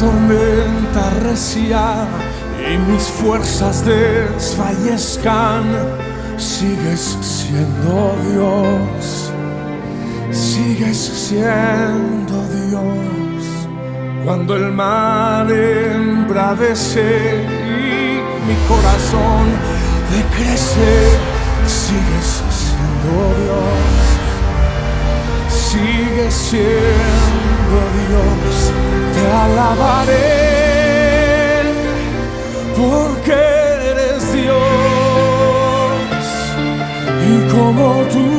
tormenta recia y mis fuerzas desfallezcan, sigues siendo Dios, sigues siendo Dios. Cuando el mar embravece y mi corazón decrece, sigues siendo Dios, sigues siendo Dios. Te alabaré porque eres Dios y como tú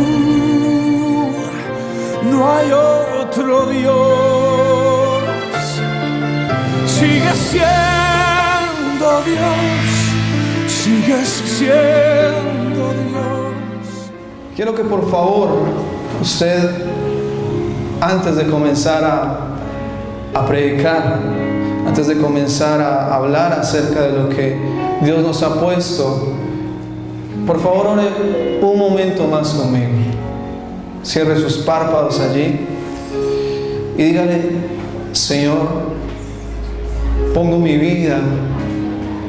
no hay otro Dios. Sigues siendo Dios, sigues siendo Dios. Quiero que por favor usted, antes de comenzar a predicar, antes de comenzar a hablar acerca de lo que Dios nos ha puesto, por favor ore un momento más conmigo. Cierre sus párpados allí y dígale: Señor, pongo mi vida,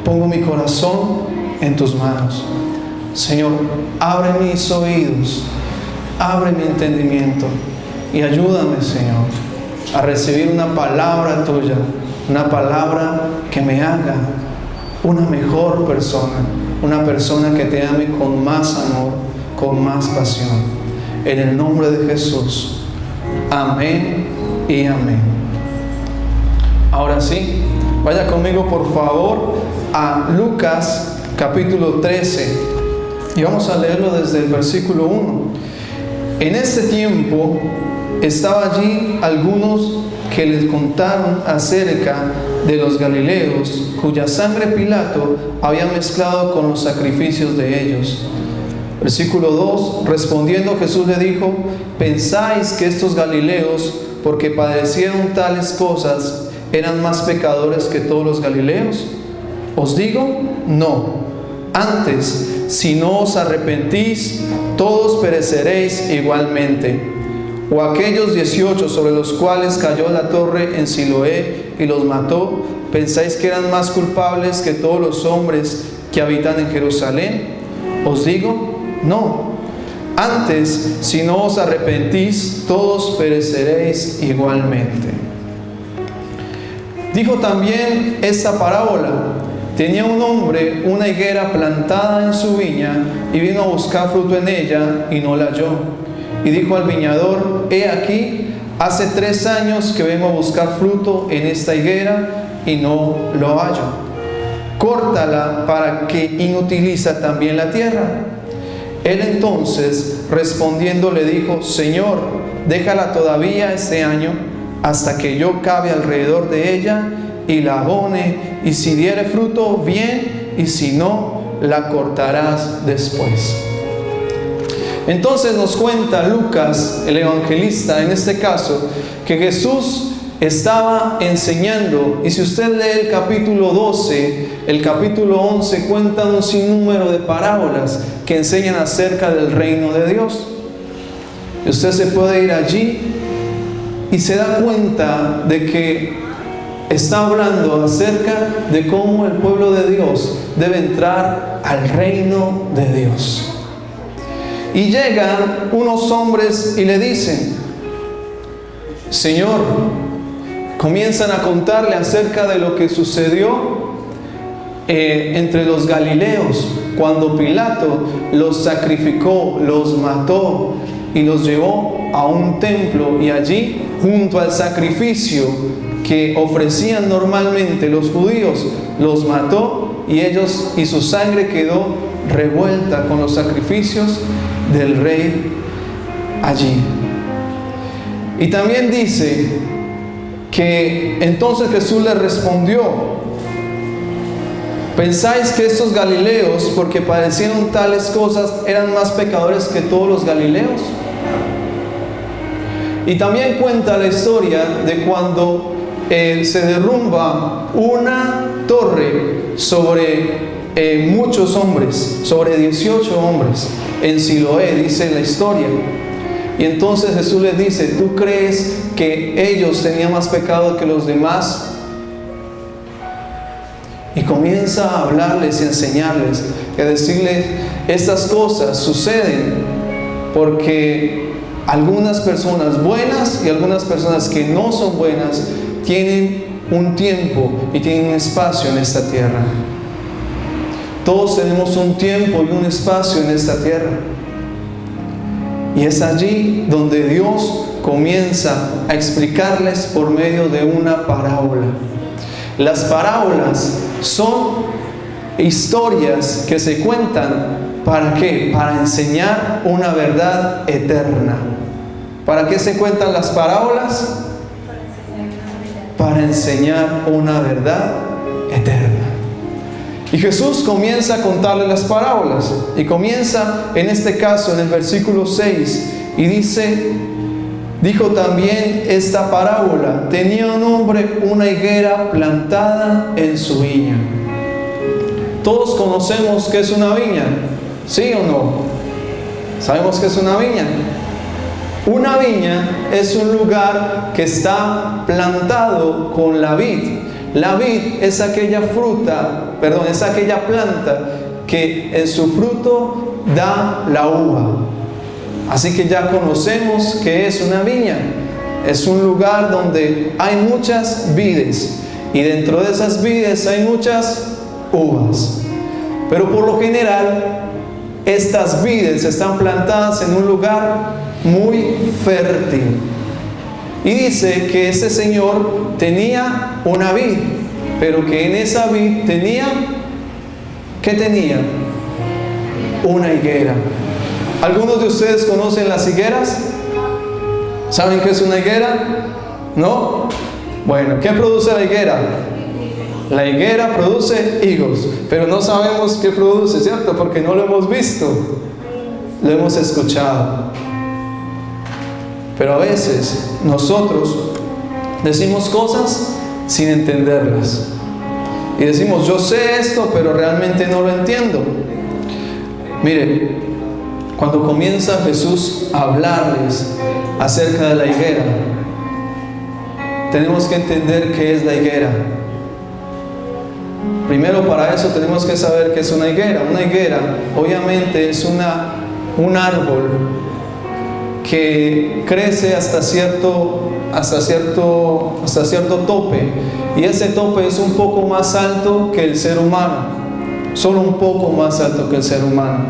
pongo mi corazón en tus manos. Señor, abre mis oídos, abre mi entendimiento y ayúdame, Señor, a recibir una palabra tuya, una palabra que me haga una mejor persona, una persona que te ame con más amor, con más pasión. En el nombre de Jesús. Amén y amén. Ahora sí, vaya conmigo por favor a Lucas capítulo 13 y vamos a leerlo desde el versículo 1. En ese tiempo estaba allí algunos que les contaron acerca de los galileos, cuya sangre Pilato había mezclado con los sacrificios de ellos. Versículo 2, respondiendo Jesús le dijo: ¿pensáis que estos galileos, porque padecieron tales cosas, eran más pecadores que todos los galileos? Os digo, no. Antes, si no os arrepentís, todos pereceréis igualmente. O aquellos 18 sobre los cuales cayó la torre en Siloé y los mató, ¿pensáis que eran más culpables que todos los hombres que habitan en Jerusalén? Os digo, no. Antes, si no os arrepentís, todos pereceréis igualmente. Dijo también esta parábola: tenía un hombre una higuera plantada en su viña y vino a buscar fruto en ella y no la halló. Y dijo al viñador: he aquí, hace 3 años que vengo a buscar fruto en esta higuera y no lo hallo. Córtala para que inutiliza también la tierra. Él entonces respondiendo le dijo: Señor, déjala todavía este año hasta que yo cabe alrededor de ella y la abone, y si diere fruto, bien, y si no, la cortarás después. Entonces nos cuenta Lucas, el evangelista, en este caso, que Jesús estaba enseñando, y si usted lee el capítulo 12, el capítulo 11 cuenta un sinnúmero de parábolas que enseñan acerca del reino de Dios. Y usted se puede ir allí y se da cuenta de que está hablando acerca de cómo el pueblo de Dios debe entrar al reino de Dios. Y llegan unos hombres y le dicen: Señor, comienzan a contarle acerca de lo que sucedió entre los galileos, cuando Pilato los sacrificó, los mató y los llevó a un templo, y allí, junto al sacrificio que ofrecían normalmente los judíos, los mató, y ellos y su sangre quedó revuelta con los sacrificios del rey allí. Y también dice que entonces Jesús les respondió: ¿pensáis que estos galileos, porque padecieron tales cosas, eran más pecadores que todos los galileos? Y también cuenta la historia de cuando se derrumba una torre sobre muchos hombres, sobre 18 hombres en Siloé, dice la historia. Y entonces Jesús les dice: ¿tú crees que ellos tenían más pecado que los demás? Y comienza a hablarles y enseñarles, y a decirles, estas cosas suceden porque algunas personas buenas y algunas personas que no son buenas tienen un tiempo y tienen un espacio en esta tierra. Todos tenemos un tiempo y un espacio en esta tierra. Y es allí donde Dios comienza a explicarles por medio de una parábola. Las parábolas son historias que se cuentan, ¿para qué? Para enseñar una verdad eterna. ¿Para qué se cuentan las parábolas? Para enseñar una verdad eterna. Y Jesús comienza a contarle las parábolas. Y comienza en este caso en el versículo 6. Y dice, dijo también esta parábola: tenía un hombre una higuera plantada en su viña. Todos conocemos qué es una viña, ¿sí o no? ¿Sabemos qué es una viña? Una viña es un lugar que está plantado con la vid. La vid es aquella es aquella planta que en su fruto da la uva. Así que ya conocemos qué es una viña. Es un lugar donde hay muchas vides y dentro de esas vides hay muchas uvas. Pero por lo general, estas vides están plantadas en un lugar muy fértil. Y dice que ese señor tenía una vid, pero que en esa vid tenía, ¿qué tenía? Una higuera. ¿Algunos de ustedes conocen las higueras? ¿Saben qué es una higuera? ¿No? Bueno, ¿qué produce la higuera? La higuera produce higos, pero no sabemos qué produce, ¿cierto? Porque no lo hemos visto, lo hemos escuchado. Pero a veces nosotros decimos cosas sin entenderlas. Y decimos, yo sé esto, pero realmente no lo entiendo. Mire, cuando comienza Jesús a hablarles acerca de la higuera, tenemos que entender qué es la higuera. Primero, para eso tenemos que saber qué es una higuera. Una higuera, obviamente, es un árbol que crece hasta cierto tope, y ese tope es un poco más alto que el ser humano, solo un poco más alto que el ser humano.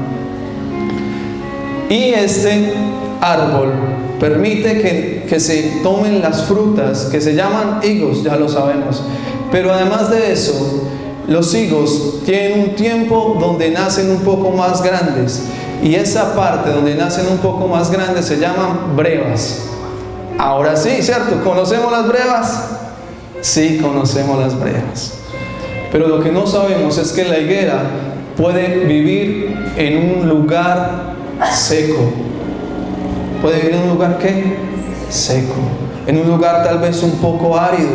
Y este árbol permite que se tomen las frutas que se llaman higos, ya lo sabemos. Pero además de eso, los higos tienen un tiempo donde nacen un poco más grandes. Y esa parte donde nacen un poco más grandes se llaman brevas. Ahora sí, ¿cierto? ¿Conocemos las brevas? Sí, conocemos las brevas. Pero lo que no sabemos es que la higuera puede vivir en un lugar seco. ¿Puede vivir en un lugar qué? Seco. En un lugar tal vez un poco árido.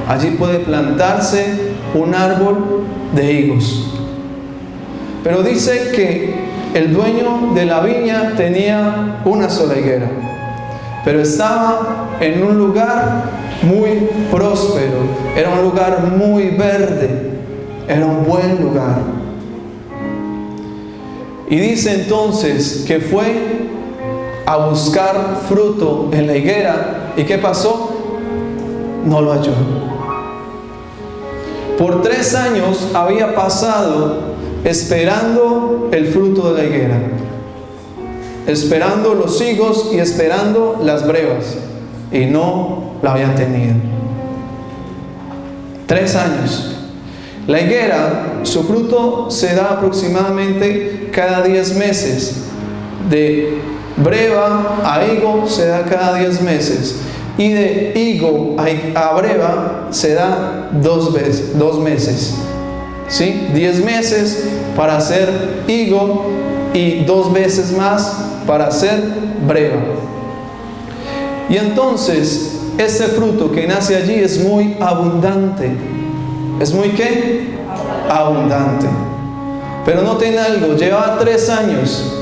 Allí puede plantarse un árbol de higos. Pero dice que el dueño de la viña tenía una sola higuera, pero estaba en un lugar muy próspero, era un lugar muy verde, era un buen lugar. Y dice entonces que fue a buscar fruto en la higuera, ¿y qué pasó? No lo halló. Por 3 años había pasado esperando el fruto de la higuera, esperando los higos y esperando las brevas, y no la habían tenido. 3 años. La higuera, su fruto se da aproximadamente cada 10 meses. De breva a higo se da cada 10 meses. Y de higo a breva se da 2 meses. ¿Sí? 10 meses para hacer higo y 2 veces más para hacer breva. Y entonces este fruto que nace allí es muy abundante. ¿Es muy qué? Abundante. Pero noten algo, llevaba 3 años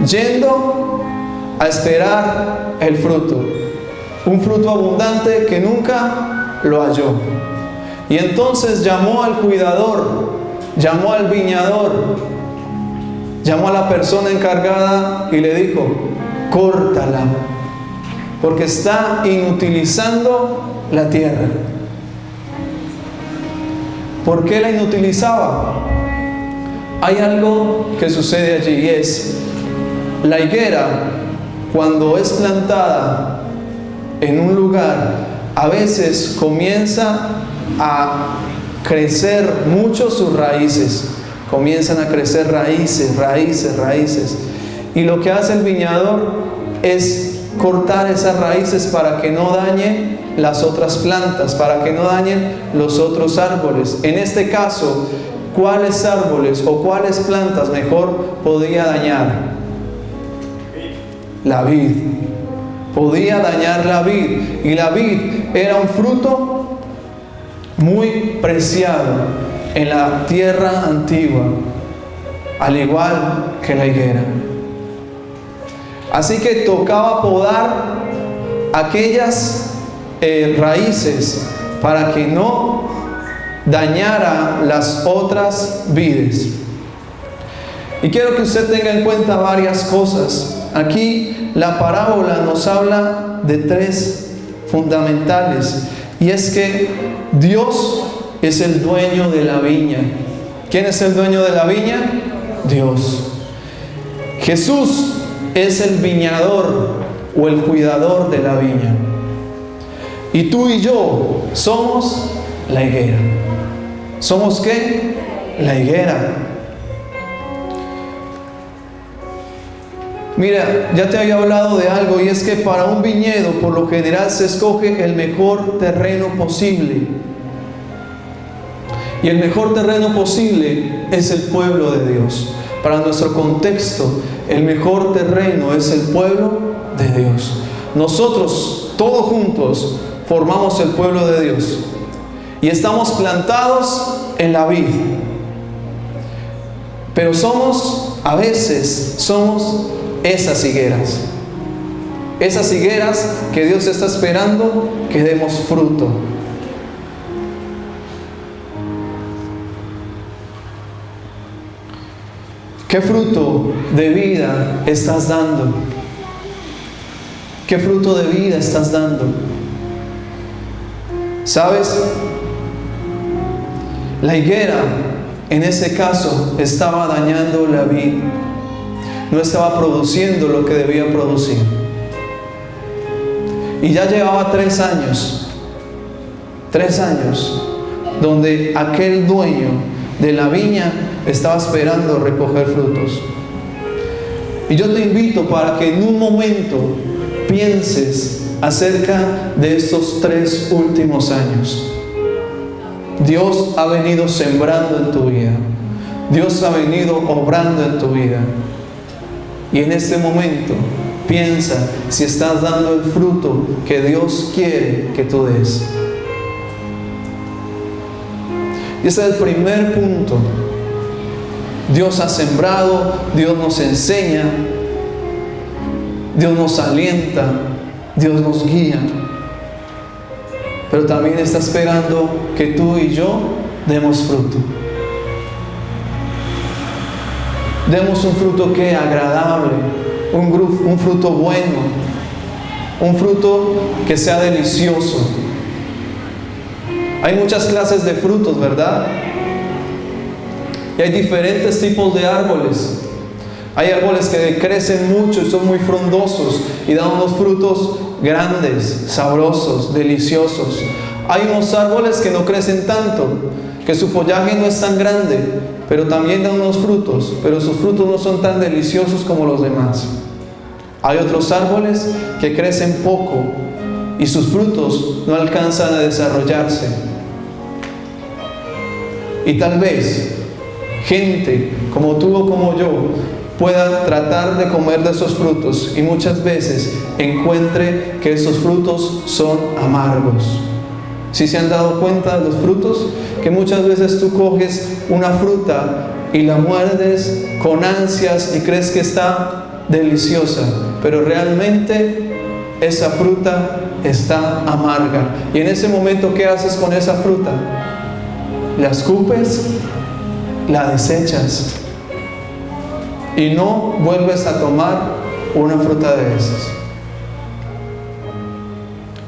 yendo a esperar el fruto. Un fruto abundante que nunca lo halló. Y entonces llamó al cuidador, llamó al viñador, llamó a la persona encargada y le dijo: córtala, porque está inutilizando la tierra. ¿Por qué la inutilizaba? Hay algo que sucede allí, y es la higuera, cuando es plantada en un lugar, a veces comienza a crecer mucho sus raíces. Comienzan a crecer raíces. Y lo que hace el viñador es cortar esas raíces para que no dañen las otras plantas, para que no dañen los otros árboles. En este caso, ¿cuáles árboles o cuáles plantas mejor podía dañar? La vid. Podía dañar la vid. Y la vid era un fruto muy preciado en la tierra antigua, al igual que la higuera. Así que tocaba podar aquellas raíces para que no dañara las otras vides. Y quiero que usted tenga en cuenta varias cosas. Aquí la parábola nos habla de tres fundamentales, y es que Dios es el dueño de la viña. ¿Quién es el dueño de la viña? Dios. Jesús es el viñador o el cuidador de la viña. Y tú y yo somos la higuera. ¿Somos qué? La higuera. Mira, ya te había hablado de algo, y es que para un viñedo por lo general se escoge el mejor terreno posible. Y el mejor terreno posible es el pueblo de Dios. Para nuestro contexto, el mejor terreno es el pueblo de Dios. Nosotros, todos juntos, formamos el pueblo de Dios. Y estamos plantados en la vid. Pero a veces somos esas higueras. Esas higueras que Dios está esperando que demos fruto. ¿Qué fruto de vida estás dando? ¿Qué fruto de vida estás dando? ¿Sabes? La higuera, en ese caso, estaba dañando la vid. No estaba produciendo lo que debía producir. Y ya llevaba 3 años, donde aquel dueño de la viña estaba esperando recoger frutos. Y yo te invito para que en un momento pienses acerca de estos 3 últimos años. Dios ha venido sembrando en tu vida. Dios ha venido obrando en tu vida. Y en este momento piensa si estás dando el fruto que Dios quiere que tú des. Y ese es el primer punto. Dios ha sembrado, Dios nos enseña, Dios nos alienta, Dios nos guía. Pero también está esperando que tú y yo demos fruto. Demos un fruto que agradable, un fruto bueno, un fruto que sea delicioso. Hay muchas clases de frutos, ¿verdad? Y hay diferentes tipos de árboles. Hay árboles que crecen mucho y son muy frondosos y dan unos frutos grandes, sabrosos, deliciosos. Hay unos árboles que no crecen tanto, que su follaje no es tan grande, pero también dan unos frutos, pero sus frutos no son tan deliciosos como los demás. Hay otros árboles que crecen poco y sus frutos no alcanzan a desarrollarse. Y tal vez gente como tú o como yo pueda tratar de comer de esos frutos y muchas veces encuentre que esos frutos son amargos. ¿Sí se han dado cuenta de los frutos? Que muchas veces tú coges una fruta y la muerdes con ansias y crees que está deliciosa, pero realmente esa fruta está amarga. Y en ese momento, ¿qué haces con esa fruta? la escupes, la desechas y no vuelves a tomar una fruta de esas.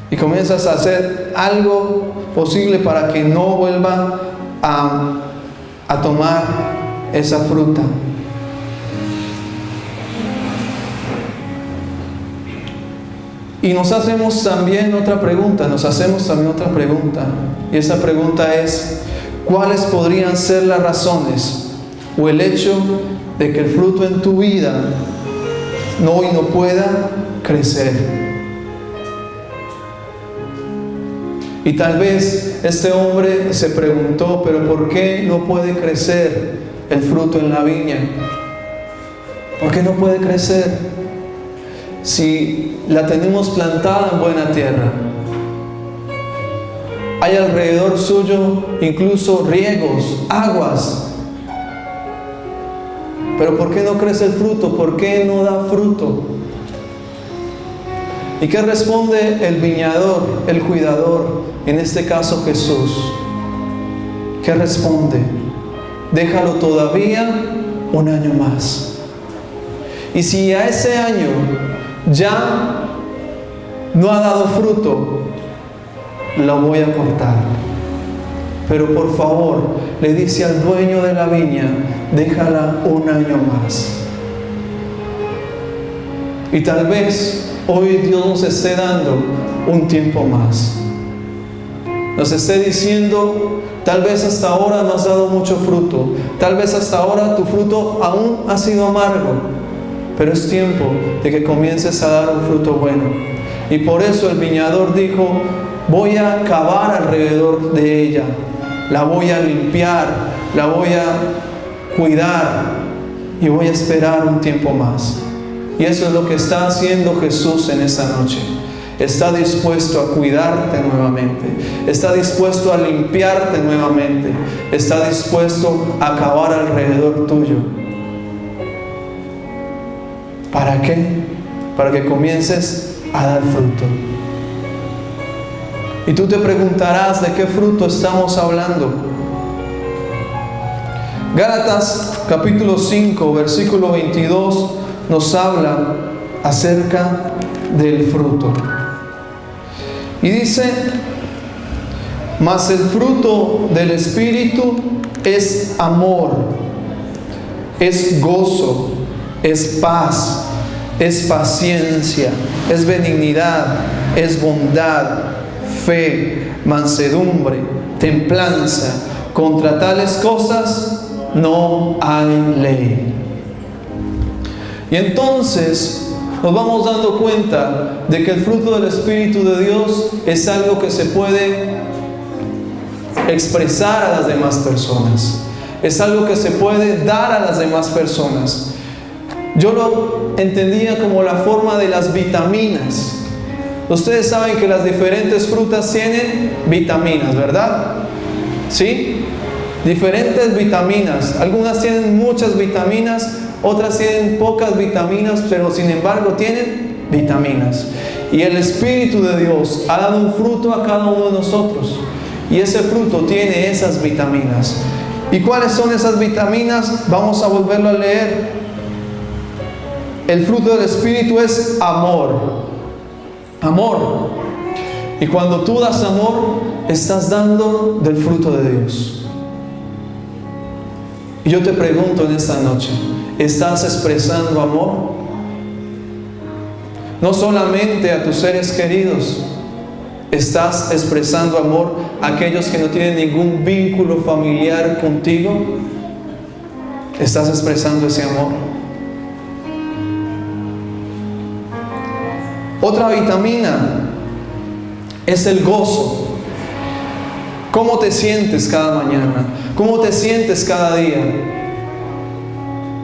Y comienzas a hacer algo posible para que no vuelva a tomar esa fruta. Y nos hacemos también otra pregunta, y esa pregunta es: ¿cuáles podrían ser las razones o el hecho de que el fruto en tu vida hoy no pueda crecer? Y tal vez este hombre se preguntó: ¿pero por qué no puede crecer el fruto en la viña? ¿Por qué no puede crecer? Si la tenemos plantada en buena tierra, hay alrededor suyo incluso riegos, aguas. Pero ¿por qué no crece el fruto? ¿Por qué no da fruto? ¿Y qué responde el viñador, el cuidador, en este caso Jesús? ¿Qué responde? Déjalo todavía un año más. Y si a ese año ya no ha dado fruto, lo voy a cortar. Pero por favor, le dice al dueño de la viña: déjala un año más. Y tal vez hoy Dios nos esté dando un tiempo más. Nos esté diciendo: tal vez hasta ahora no has dado mucho fruto, tal vez hasta ahora tu fruto aún ha sido amargo, pero es tiempo de que comiences a dar un fruto bueno. Y por eso el viñador dijo: voy a cavar alrededor de ella, la voy a limpiar, la voy a cuidar y voy a esperar un tiempo más. Y eso es lo que está haciendo Jesús en esta noche. Está dispuesto a cuidarte nuevamente, está dispuesto a limpiarte nuevamente, está dispuesto a cavar alrededor tuyo. ¿Para qué? Para que comiences a dar fruto. Y tú te preguntarás: ¿de qué fruto estamos hablando? Gálatas capítulo 5, versículo 22 nos habla acerca del fruto. Y dice: mas el fruto del Espíritu es amor, es gozo, es paz, es paciencia, es benignidad, es bondad, fe, mansedumbre, templanza. Contra tales cosas no hay ley. Y entonces nos vamos dando cuenta de que el fruto del Espíritu de Dios es algo que se puede expresar a las demás personas. Es algo que se puede dar a las demás personas. Yo lo entendía como la forma de las vitaminas. Ustedes saben que las diferentes frutas tienen vitaminas, ¿verdad? ¿Sí? Diferentes vitaminas. Algunas tienen muchas vitaminas, otras tienen pocas vitaminas, pero sin embargo tienen vitaminas. Y el Espíritu de Dios ha dado un fruto a cada uno de nosotros. Y ese fruto tiene esas vitaminas. ¿Y cuáles son esas vitaminas? Vamos a volverlo a leer. El fruto del Espíritu es amor. Amor. Y cuando tú das amor, estás dando del fruto de Dios. Y yo te pregunto en esta noche: ¿estás expresando amor? No solamente a tus seres queridos, ¿estás expresando amor a aquellos que no tienen ningún vínculo familiar contigo? ¿Estás expresando ese amor? Otra vitamina es el gozo. ¿Cómo te sientes cada mañana? ¿Cómo te sientes cada día?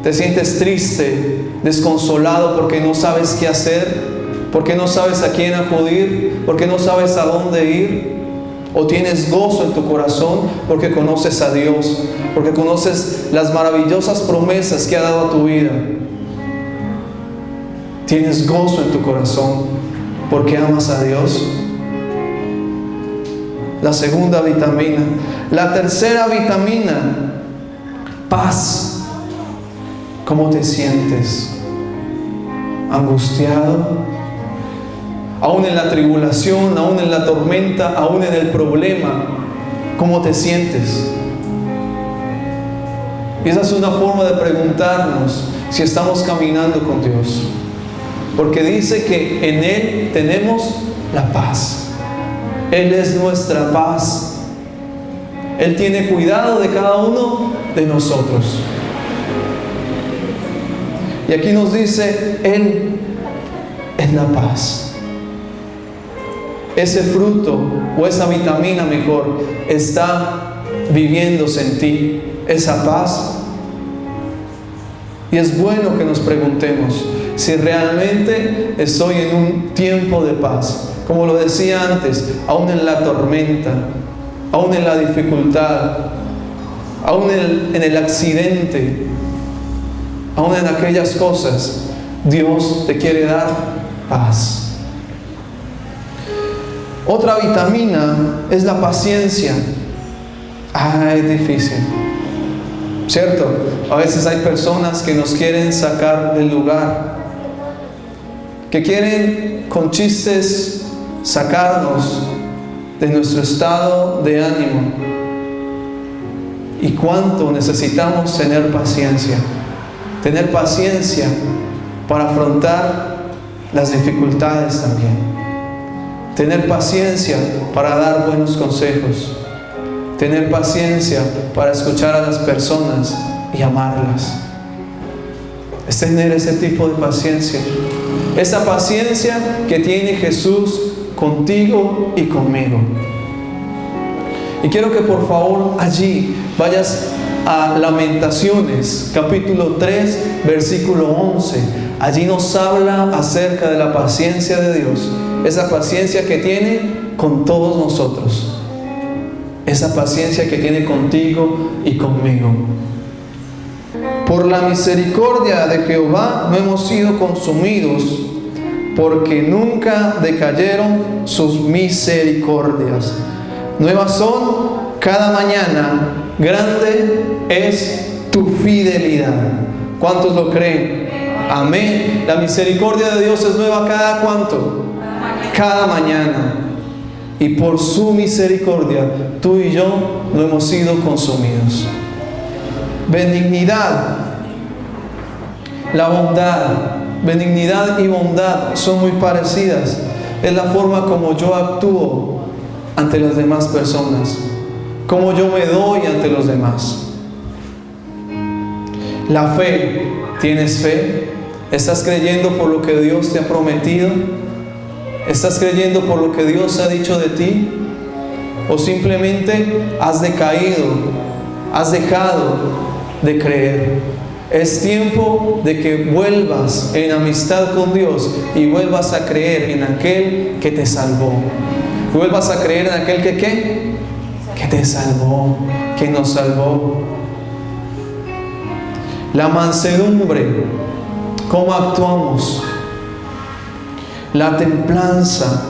¿Te sientes triste, desconsolado porque no sabes qué hacer? ¿Porque no sabes a quién acudir? ¿Porque no sabes a dónde ir? ¿O tienes gozo en tu corazón porque conoces a Dios? Porque conoces las maravillosas promesas que ha dado a tu vida. ¿Tienes gozo en tu corazón porque amas a Dios? la segunda vitamina. La tercera vitamina, paz. ¿Cómo te sientes? ¿Angustiado? Aún en la tribulación, aún en la tormenta, aún en el problema, ¿cómo te sientes? Y esa es una forma de preguntarnos si estamos caminando con Dios. Porque dice que en Él tenemos la paz. Él es nuestra paz. Él tiene cuidado de cada uno de nosotros. Y aquí nos dice, Él es la paz. Ese fruto, o esa vitamina mejor, está viviéndose en ti, esa paz. Y es bueno que nos preguntemos si realmente estoy en un tiempo de paz. Como lo decía antes, aún en la tormenta, aún en la dificultad, aún en el accidente, aún en aquellas cosas, Dios te quiere dar paz. Otra vitamina es la paciencia. Es difícil, ¿cierto? A veces hay personas que nos quieren sacar del lugar, que quieren con chistes sacarnos de nuestro estado de ánimo. Y cuánto necesitamos tener paciencia para afrontar las dificultades también. Tener paciencia para dar buenos consejos. Tener paciencia para escuchar a las personas y amarlas. Es tener ese tipo de paciencia. Esa paciencia que tiene Jesús contigo y conmigo. Y quiero que por favor allí vayas a Lamentaciones, capítulo 3, versículo 11. Allí nos habla acerca de la paciencia de Dios. Esa paciencia que tiene con todos nosotros. Esa paciencia que tiene contigo y conmigo. Por la misericordia de Jehová no hemos sido consumidos, porque nunca decayeron sus misericordias. Nuevas son cada mañana, grande es tu fidelidad. ¿Cuántos lo creen? Amén. La misericordia de Dios es nueva cada ¿cuánto? Cada mañana. Y por su misericordia, tú y yo no hemos sido consumidos. Benignidad, la bondad, benignidad y bondad son muy parecidas. Es la forma como yo actúo ante las demás personas, como yo me doy ante los demás. La fe, ¿tienes fe? ¿Estás creyendo por lo que Dios te ha prometido? ¿Estás creyendo por lo que Dios ha dicho de ti? ¿O simplemente has decaído, has dejado de creer? Es tiempo de que vuelvas en amistad con Dios y vuelvas a creer en aquel que te salvó. Vuelvas a creer en aquel que ¿qué? Que te salvó, que nos salvó. La mansedumbre, ¿cómo actuamos? La templanza.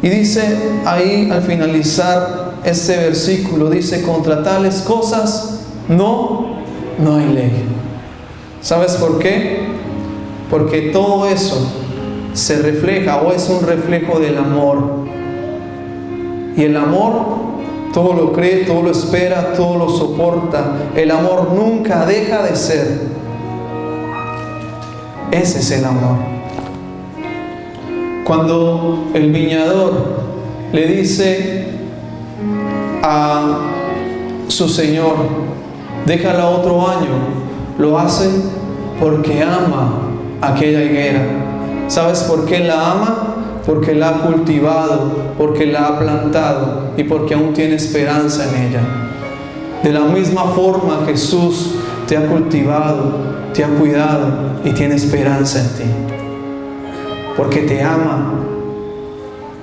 Y dice ahí al finalizar este versículo, dice, contra tales cosas no hay ley. ¿Sabes por qué? Porque todo eso se refleja o es un reflejo del amor. Y el amor todo lo cree, todo lo espera, todo lo soporta. El amor nunca deja de ser. Ese es el amor. Cuando el viñador le dice a su señor, déjala otro año, lo hace porque ama aquella higuera. ¿Sabes por qué la ama? Porque la ha cultivado, porque la ha plantado y porque aún tiene esperanza en ella. De la misma forma Jesús te ha cultivado, te ha cuidado y tiene esperanza en ti. Porque te ama,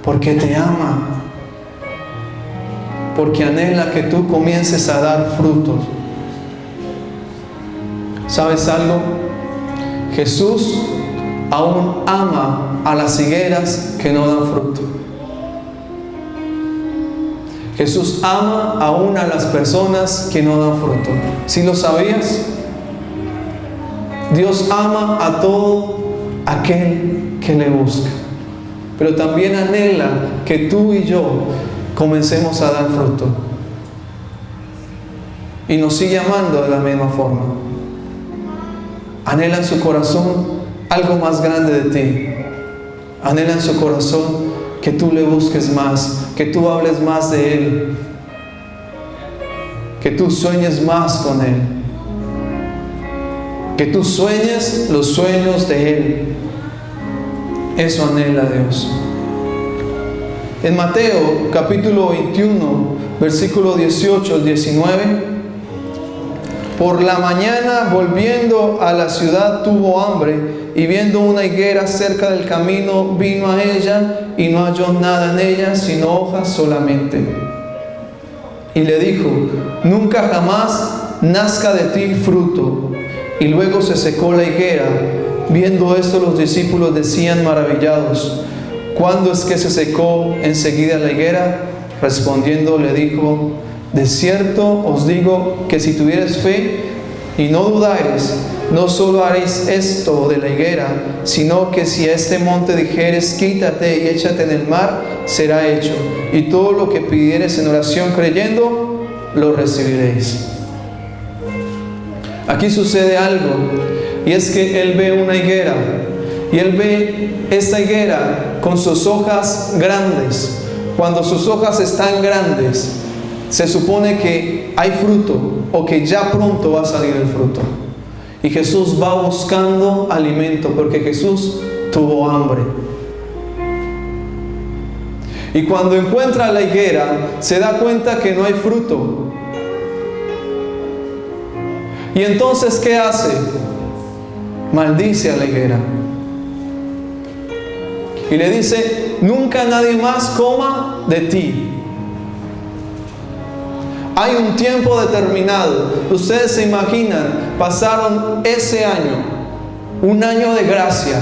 porque te ama, porque anhela que tú comiences a dar frutos. ¿Sabes algo? Jesús aún ama a las higueras que no dan fruto. Jesús ama aún a las personas que no dan fruto. ¿Sí lo sabías? Dios ama a todo aquel que le busca. Pero también anhela que tú y yo comencemos a dar fruto. Y nos sigue amando de la misma forma. Anhela en su corazón algo más grande de ti. Anhela en su corazón que tú le busques más, que tú hables más de Él, que tú sueñes más con Él, que tú sueñes los sueños de Él. Eso anhela Dios. En Mateo capítulo 21, versículo 18 al 19, por la mañana, volviendo a la ciudad, tuvo hambre, y viendo una higuera cerca del camino, vino a ella, y no halló nada en ella, sino hojas solamente. Y le dijo: nunca jamás nazca de ti fruto. Y luego se secó la higuera. Viendo esto, los discípulos decían maravillados: ¿cuándo es que se secó enseguida la higuera? Respondiendo le dijo: de cierto os digo que si tuviereis fe y no dudareis, no solo haréis esto de la higuera, sino que si a este monte dijeres: quítate y échate en el mar, será hecho. Y todo lo que pidiereis en oración creyendo, lo recibiréis. Aquí sucede algo, y es que él ve una higuera, y él ve esta higuera con sus hojas grandes. Cuando sus hojas están grandes, se supone que hay fruto, o que ya pronto va a salir el fruto. Y Jesús va buscando alimento, porque Jesús tuvo hambre. Y cuando encuentra la higuera, se da cuenta que no hay fruto. Y entonces, ¿qué hace? Maldice a la higuera. Y le dice: nunca nadie más coma de ti. Hay un tiempo determinado. Ustedes se imaginan, pasaron ese año, un año de gracia.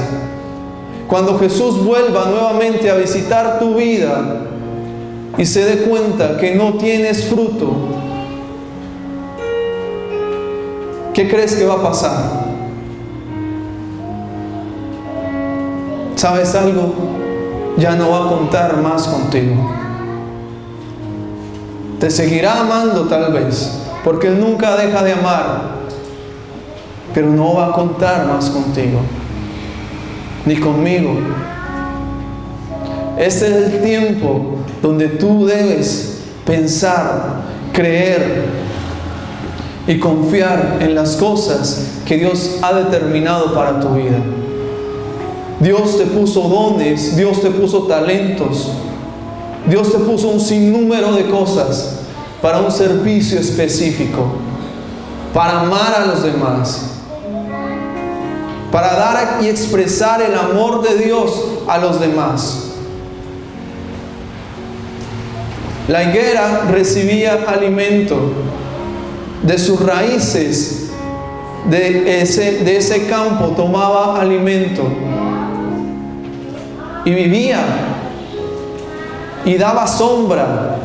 Cuando Jesús vuelva nuevamente a visitar tu vida y se dé cuenta que no tienes fruto, ¿qué crees que va a pasar? ¿Sabes algo? Ya no va a contar más contigo. Te seguirá amando tal vez, porque Él nunca deja de amar, pero no va a contar más contigo, ni conmigo. Este es el tiempo donde tú debes pensar, creer y confiar en las cosas que Dios ha determinado para tu vida. Dios te puso dones, Dios te puso talentos, Dios te puso un sinnúmero de cosas para un servicio específico, para amar a los demás, para dar y expresar el amor de Dios a los demás. La higuera recibía alimento de sus raíces, de ese campo tomaba alimento y vivía y daba sombra,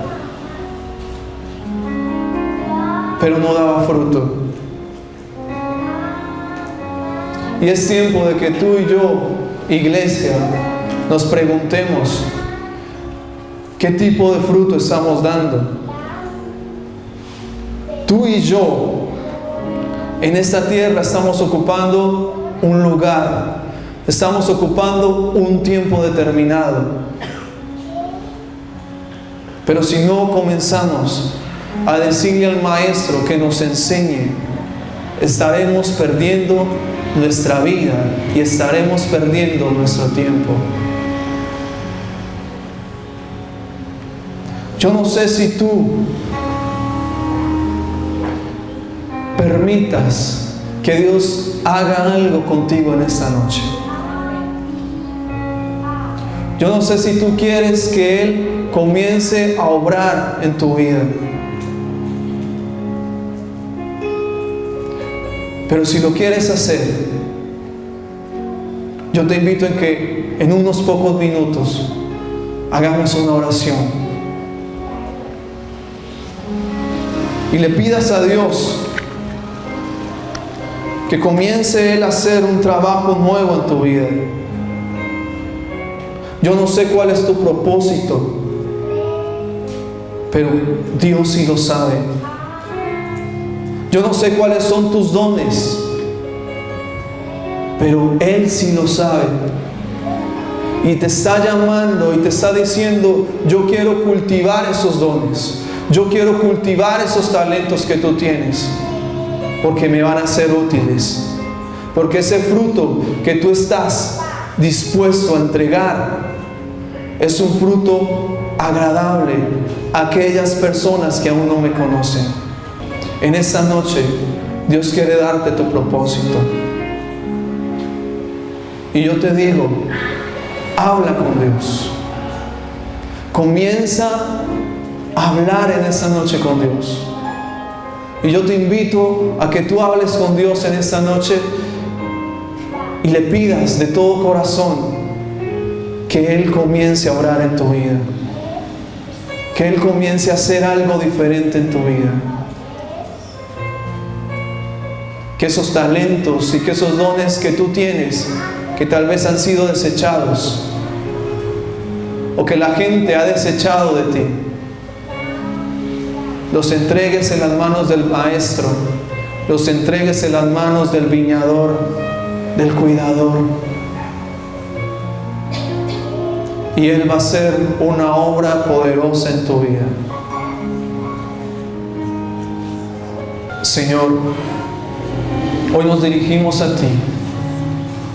pero no daba fruto. Y es tiempo de que tú y yo, iglesia, nos preguntemos: ¿qué tipo de fruto estamos dando? Tú y yo, en esta tierra, estamos ocupando un lugar, estamos ocupando un tiempo determinado. Pero si no comenzamos a decirle al Maestro que nos enseñe, estaremos perdiendo nuestra vida y estaremos perdiendo nuestro tiempo. Yo no sé si tú permitas que Dios haga algo contigo en esta noche. Yo no sé si tú quieres que Él comience a obrar en tu vida. Pero si lo quieres hacer, yo te invito a que en unos pocos minutos hagamos una oración. y le pidas a Dios que comience Él a hacer un trabajo nuevo en tu vida. Yo no sé cuál es tu propósito, pero Dios sí lo sabe. Yo no sé cuáles son tus dones, pero Él sí lo sabe. Y te está llamando y te está diciendo: yo quiero cultivar esos dones. Yo quiero cultivar esos talentos que tú tienes, porque me van a ser útiles. Porque ese fruto que tú estás dispuesto a entregar es un fruto agradable a aquellas personas que aún no me conocen. En esta noche Dios quiere darte tu propósito. Y yo te digo, habla con Dios. Comienza a hablar en esta noche con Dios. Y yo te invito a que tú hables con Dios en esta noche y le pidas de todo corazón que Él comience a obrar en tu vida, que Él comience a hacer algo diferente en tu vida, que esos talentos y que esos dones que tú tienes, que tal vez han sido desechados o que la gente ha desechado de ti, los entregues en las manos del maestro, los entregues en las manos del viñador, del cuidador, y Él va a hacer una obra poderosa en tu vida. Señor, hoy nos dirigimos a ti,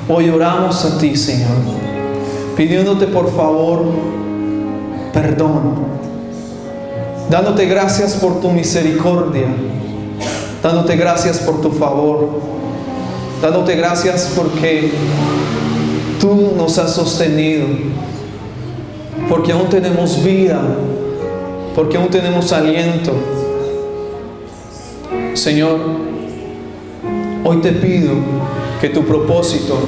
hoy oramos a ti, Señor, pidiéndote por favor perdón, dándote gracias por tu misericordia, dándote gracias por tu favor, dándote gracias porque tú nos has sostenido, porque aún tenemos vida, porque aún tenemos aliento. Señor, hoy te pido que tu propósito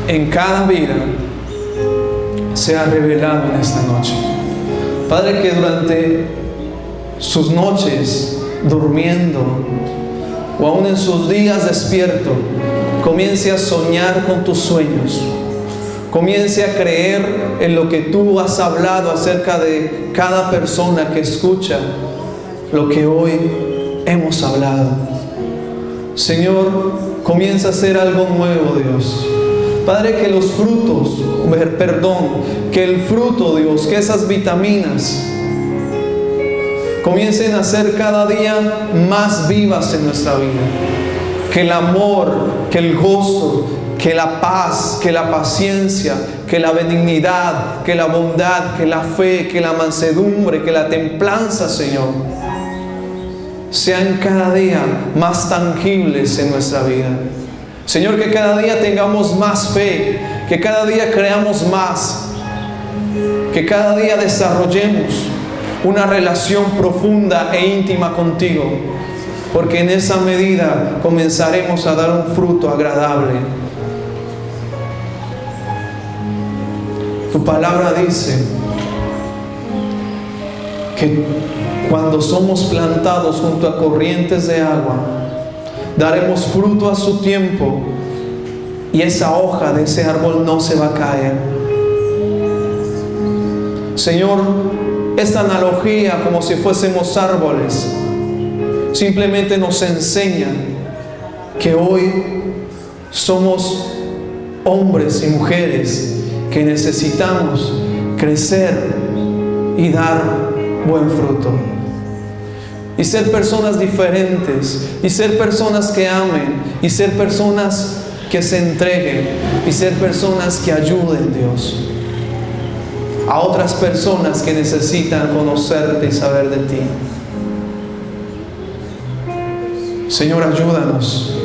en cada vida sea revelado en esta noche. Padre, que durante sus noches durmiendo o aún en sus días despierto, comience a soñar con tus sueños, comience a creer en lo que tú has hablado acerca de cada persona que escucha lo que hoy hemos hablado. Señor, comienza a hacer algo nuevo, Dios. Padre, que los frutos, que el fruto, Dios, que esas vitaminas comiencen a ser cada día más vivas en nuestra vida. Que el amor, que el gozo, que la paz, que la paciencia, que la benignidad, que la bondad, que la fe, que la mansedumbre, que la templanza, Señor, sean cada día más tangibles en nuestra vida. Señor, que cada día tengamos más fe, que cada día creamos más, que cada día desarrollemos una relación profunda e íntima contigo, porque en esa medida comenzaremos a dar un fruto agradable. Tu palabra dice que cuando somos plantados junto a corrientes de agua, daremos fruto a su tiempo y esa hoja de ese árbol no se va a caer. Señor, esta analogía, como si fuésemos árboles, simplemente nos enseña que hoy somos hombres y mujeres que necesitamos crecer y dar buen fruto. Y ser personas diferentes, y ser personas que amen, y ser personas que se entreguen, y ser personas que ayuden, Dios, a otras personas que necesitan conocerte y saber de ti. Señor, ayúdanos.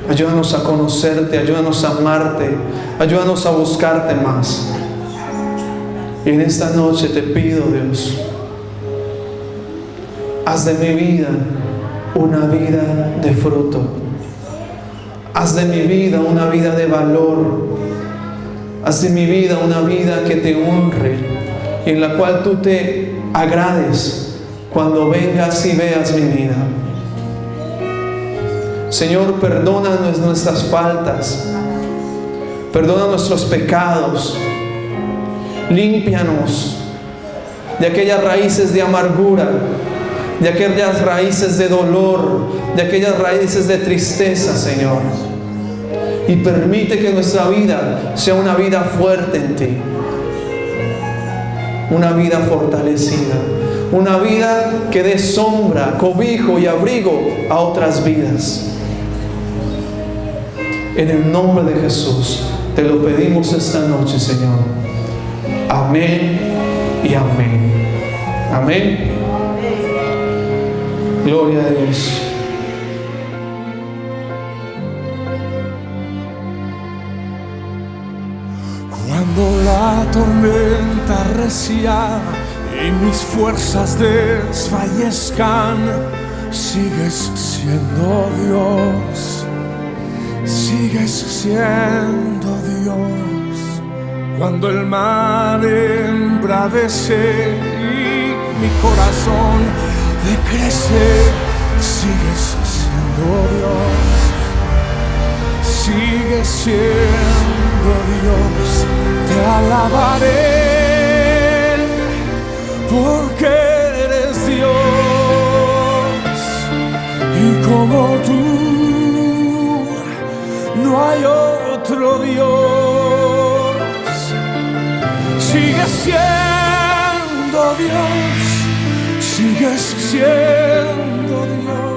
Ayúdanos a conocerte, ayúdanos a amarte, ayúdanos a buscarte más. Y en esta noche te pido, Dios, haz de mi vida una vida de fruto. Haz de mi vida una vida de valor. Haz de mi vida una vida que te honre y en la cual tú te agrades cuando vengas y veas mi vida. Señor, perdona nuestras faltas, perdona nuestros pecados, límpianos de aquellas raíces de amargura, de aquellas raíces de dolor, de aquellas raíces de tristeza, Señor. Y permite que nuestra vida sea una vida fuerte en ti, una vida fortalecida, una vida que dé sombra, cobijo y abrigo a otras vidas. En el nombre de Jesús te lo pedimos esta noche, Señor. Amén y amén. Amén. Gloria a Dios. Cuando la tormenta arrecia y mis fuerzas desfallezcan, sigues siendo Dios, sigues siendo Dios. Cuando el mar embravece y mi corazón decrece, sigues siendo Dios, sigues siendo Dios. Te alabaré porque eres Dios y como tú no hay otro Dios. Sigues siendo Dios, sigues siendo Dios.